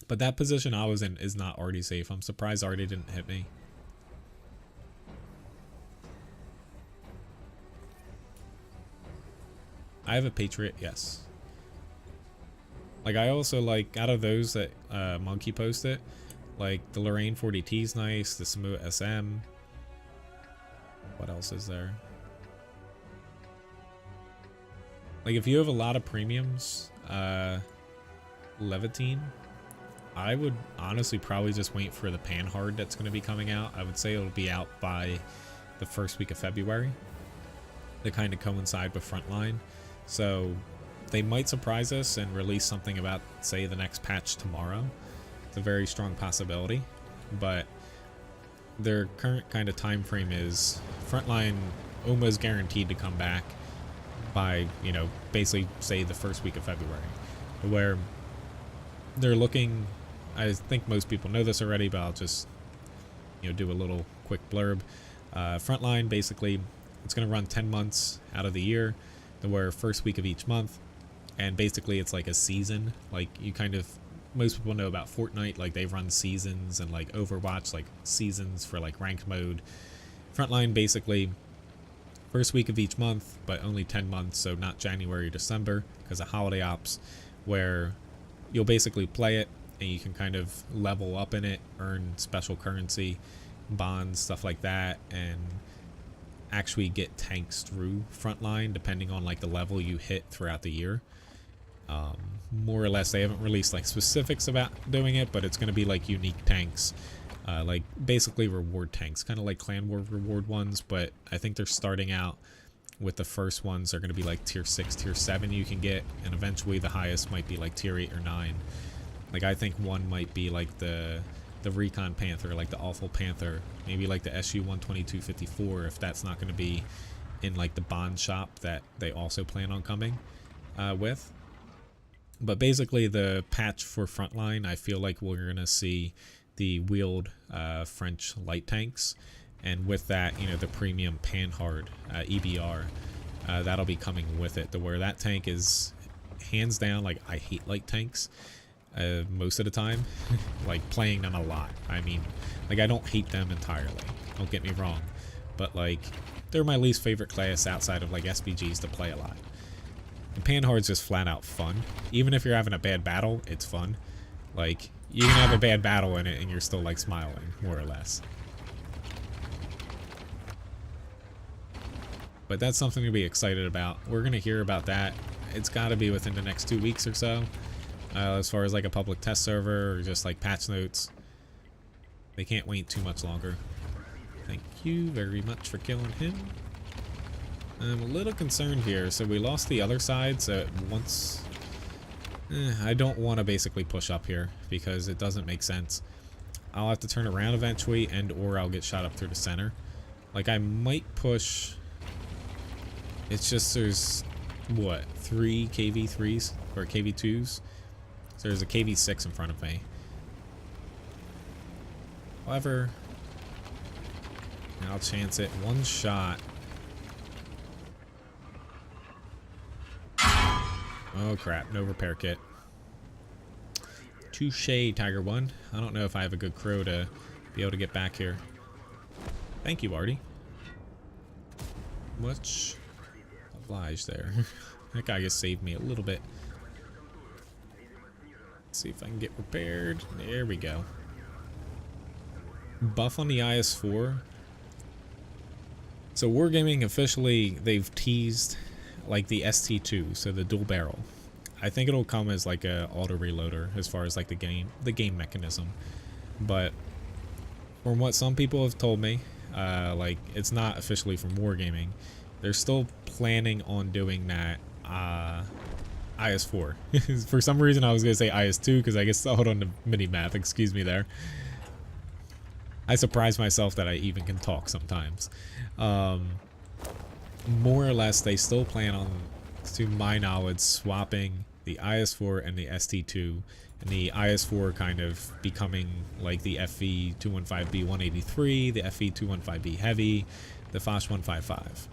But that position I was in is not already safe. I'm surprised already didn't hit me. I have a Patriot, yes. Like, I also like, out of those that Monkey posted, like, the Lorraine 40T is nice, the Samu SM. What else is there? Like, if you have a lot of premiums, Levitine, I would honestly probably just wait for the Panhard that's going to be coming out. I would say it'll be out by the first week of February. They kind of coincide with Frontline. So they might surprise us and release something about, say, the next patch tomorrow. It's a very strong possibility. But their current kind of time frame is Frontline almost guaranteed to come back by, you know, basically, say, the first week of February. Where they're looking, I think most people know this already, but I'll just, you know, do a little quick blurb. Frontline, basically, it's going to run 10 months out of the year, where first week of each month, and basically it's like a season. Like, you kind of, most people know about Fortnite, like they run seasons, and like Overwatch, like seasons for like ranked mode. Frontline, basically, first week of each month, but only 10 months, so not January or December, because of holiday ops, where you'll basically play it, and you can kind of level up in it, earn special currency, bonds, stuff like that, and actually get tanks through Frontline, depending on like the level you hit throughout the year. More or less, they haven't released like specifics about doing it, but it's going to be like unique tanks. Like basically reward tanks, kind of like Clan War reward ones, but I think they're starting out with the first ones are going to be like tier 6, tier 7 you can get, and eventually the highest might be like tier 8 or 9. Like, I think one might be like the Recon Panther, like the Awful Panther, maybe like the SU 12254, if that's not going to be in like the bond shop that they also plan on coming with. But basically the patch for Frontline, I feel like we're going to see the wheeled French light tanks, and with that, you know, the premium Panhard EBR, that'll be coming with it, to where that tank is hands down, like, I hate light tanks most of the time. Like, playing them a lot. I mean, like, I don't hate them entirely, don't get me wrong, but like, they're my least favorite class outside of like SPGs to play a lot. And Panhard's just flat out fun. Even if you're having a bad battle, it's fun. Like, you can have a bad battle in it and you're still like smiling, more or less. But that's something to be excited about. We're going to hear about that. It's got to be within the next 2 weeks or so. As far as like a public test server or just like patch notes. They can't wait too much longer. Thank you very much for killing him. I'm a little concerned here. So we lost the other side. So once... I don't want to basically push up here because it doesn't make sense. I'll have to turn around eventually, and or I'll get shot up through the center. Like, I might push... It's just there's, what, 3 KV3s or KV2s? So there's a KV6 in front of me. However, I'll chance it. One shot. Oh crap, no repair kit. Touché, Tiger 1. I don't know if I have a good crow to be able to get back here. Thank you, Artie. Much obliged there. That guy just saved me a little bit. Let's see if I can get repaired. There we go. Buff on the IS-4. So Wargaming officially, they've teased like the ST2, so the dual barrel. I think it'll come as like a auto reloader as far as like the game mechanism. But from what some people have told me, like, it's not officially from Wargaming. They're still planning on doing that IS-4. For some reason I was going to say IS-2 because I guess saw it on the mini-map. Excuse me there. I surprise myself that I even can talk sometimes. More or less, they still plan on, to my knowledge, swapping the IS-4 and the ST2, and the IS-4 kind of becoming like the FV215B 183, the FV215B Heavy, the Foch 155.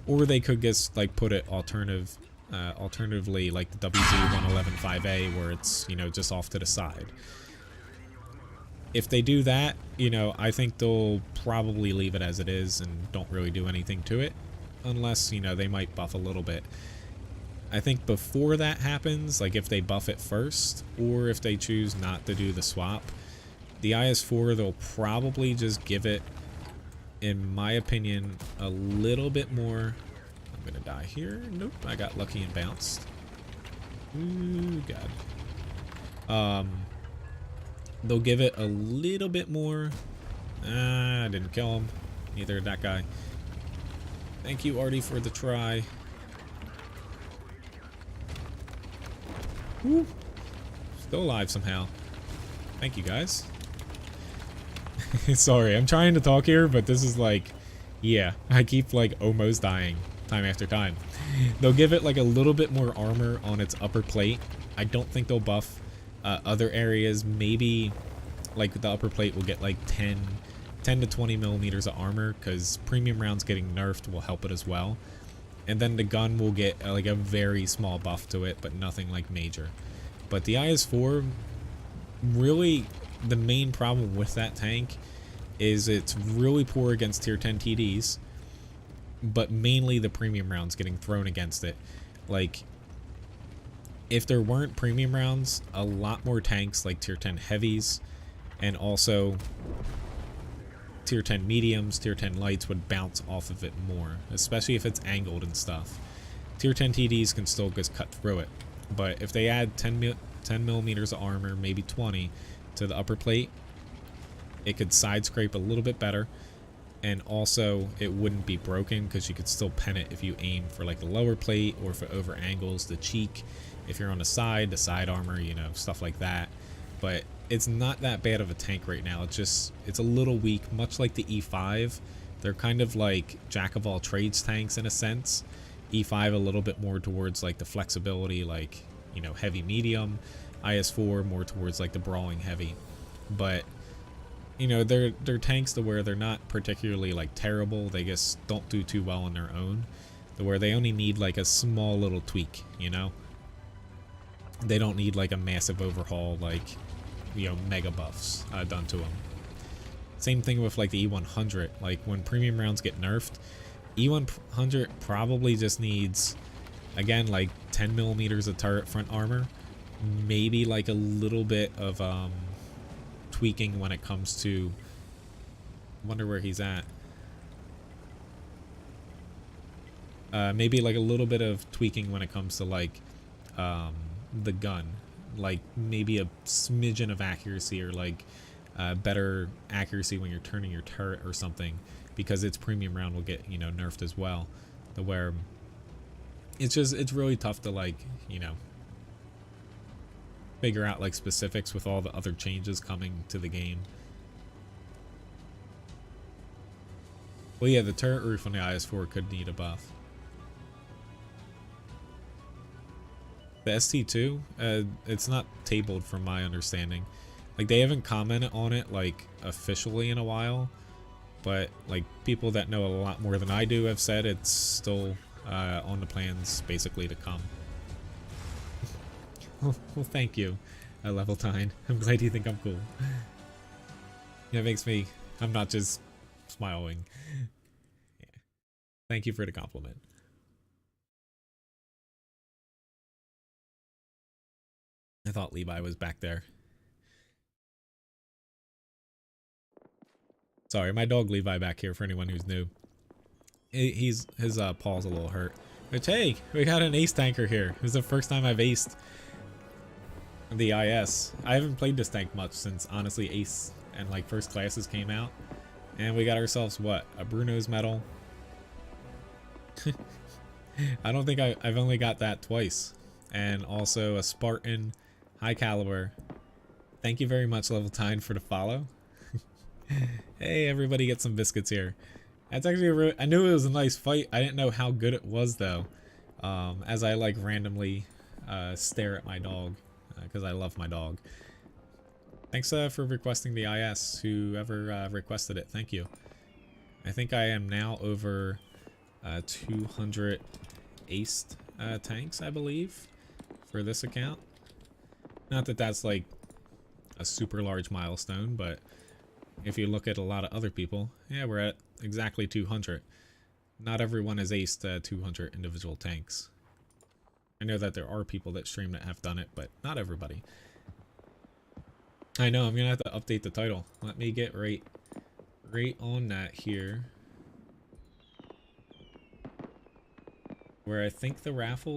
Or they could just like put it alternatively like the WZ 111 5A, where it's, you know, just off to the side. if they do that, you know, I think they'll probably leave it as it is and don't really do anything to it. Unless, you know, they might buff a little bit. I think before that happens, like if they buff it first, or if they choose not to do the swap, the IS-4, they'll probably just give it, in my opinion, a little bit more. I'm gonna die here. Nope, I got lucky and bounced. Ooh, God. They'll give it a little bit more. I didn't kill him. Neither did that guy. Thank you, Artie, for the try. Woo. Still alive somehow. Thank you, guys. Sorry, I'm trying to talk here, but this is like, yeah, I keep like almost dying time after time. They'll give it like a little bit more armor on its upper plate. I don't think they'll buff other areas. Maybe like the upper plate will get like 10 to 20 millimeters of armor, because premium rounds getting nerfed will help it as well. And then the gun will get like a very small buff to it, but nothing like major. But the IS-4, really the main problem with that tank is it's really poor against tier 10 TDs, but mainly the premium rounds getting thrown against it. Like, if there weren't premium rounds, a lot more tanks like tier 10 heavies and also tier 10 mediums, tier 10 lights would bounce off of it more, especially if it's angled and stuff. Tier 10 TDs can still just cut through it, but if they add 10 millimeters of armor, maybe 20, to the upper plate, it could side scrape a little bit better, and also it wouldn't be broken because you could still pen it if you aim for like the lower plate, or if it over angles the cheek, if you're on the side armor, you know, stuff like that. But it's not that bad of a tank right now. It's a little weak, much like the E5. They're kind of like jack of all trades tanks in a sense. E5 a little bit more towards like the flexibility, like, you know, heavy medium. IS-4 more towards like the brawling heavy. But, you know, they're tanks to where they're not particularly like terrible. They just don't do too well on their own, to where they only need like a small little tweak, you know. They don't need like a massive overhaul, like, you know, mega buffs done to them. Same thing with like the E100. Like when premium rounds get nerfed, E100 probably just needs, again, like 10 millimeters of turret front armor, maybe like a little bit of tweaking when it comes to, wonder where he's at. Maybe like a little bit of tweaking when it comes to like the gun, like maybe a smidgen of accuracy, or like better accuracy when you're turning your turret or something, because its premium round will get, you know, nerfed as well, to where it's really tough to, like, you know, figure out like specifics with all the other changes coming to the game. Well, yeah, the turret roof on the IS-4 could need a buff. The ST2, it's not tabled from my understanding. Like, they haven't commented on it like officially in a while, but like people that know a lot more than I do have said it's still on the plans basically to come. Well, thank you, Level 9. I'm glad you think I'm cool. It makes me, I'm not just smiling. Yeah. Thank you for the compliment. I thought Levi was back there. Sorry, my dog Levi back here for anyone who's new. His paw's a little hurt. But hey, we got an ace tanker here. This is the first time I've aced the IS. I haven't played this tank much since, honestly, ace and like first classes came out. And we got ourselves, what, a Bruno's medal? I don't think I've only got that twice. And also a Spartan high caliber. Thank you very much, Level 9, for the follow. Hey, everybody get some biscuits here. That's actually I knew it was a nice fight. I didn't know how good it was though. As I like randomly stare at my dog, because I love my dog. Thanks for requesting the IS, whoever requested it. Thank you. I think I am now over 200 aced tanks, I believe, for this account. Not that that's like a super large milestone, but if you look at a lot of other people, yeah, we're at exactly 200. Not everyone has aced 200 individual tanks. I know that there are people that stream that have done it, but not everybody. I know, I'm gonna have to update the title. Let me get right on that here. Where I think the raffle